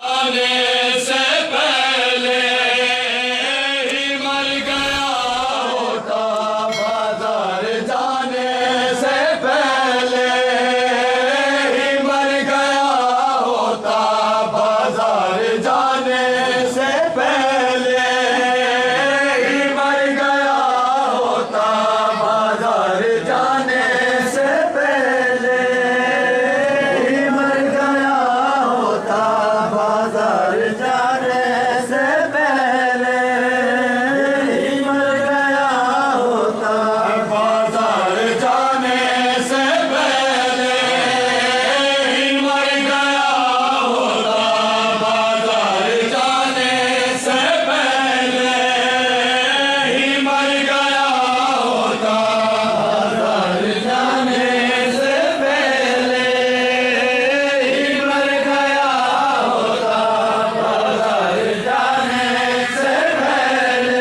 आने से पहले ही मर गया होता, बाजार जाने से पहले ही मर गया होता, बाजार जाने से पहले ही मर गया होता, बाजार जाने से पहले ही मर गया होता, बाजार जाने से पहले ही मर गया होता, बाजार जाने से पहले ही मर गया होता, बाजार जाने से पहले ही मर गया होता, बाजार जाने से पहले ही मर गया होता, बाजार जाने से पहले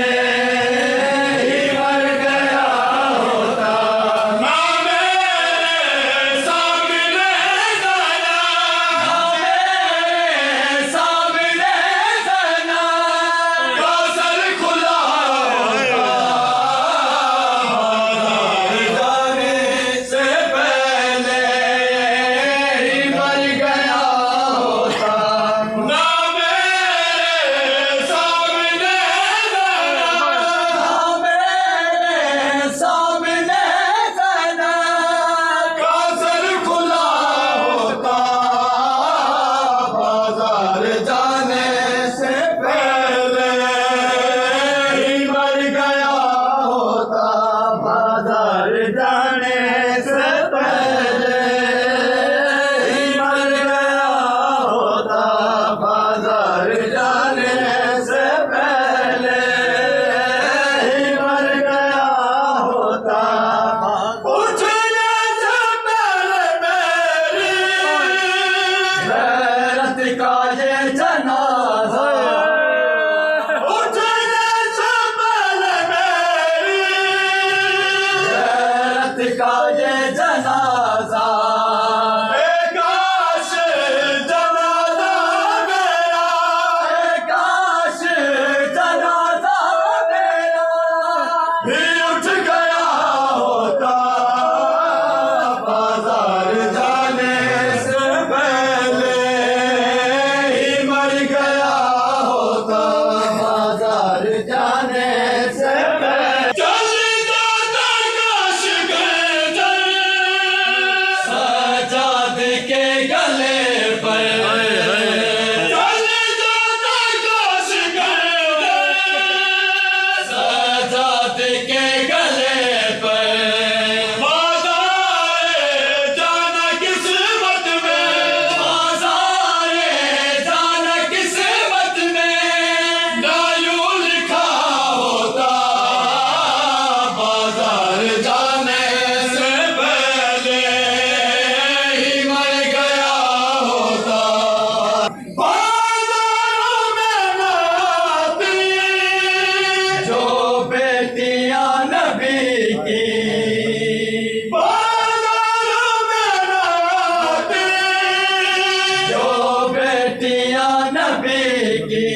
ही मर गया होता। माँ मेरे सामने जाना, माँ मेरे सामने जाना, कासर खुला होता, बाजार जाने से पहले ही मर गया होता। ना मेरे सामने जाना, ना मेरे सामने जाना, कासर खुला होता, बाजार जाने से पहले ही मर गया होता, बाजार जाने से पहले ही मर गया होता, बाजार जाने से पहले ही मर गया होता। उठने से पहले मेरी गैरत का ये जनाजा, उठने से पहले मेरी गैरत का ये जनाजा, काश जनाजा मेरा, काश जनाजा मेरा भी उठ गया होता, बाजार जाने से पहले ही मर गया होता, बाजार जाने से पहले। चल जाता काश गए सजाद के गले पर, चल जाता काश गए सजाद के गले पर, बाजार जाना किस्मत में, बाजार जाना किस्मत में ना यूं लिखा होता, बाजार जाने से पहले ही मर गया होता। बाजारों में न आती जो बेटियां नबी की, बाजारों में न आती जो बेटियां नबी की,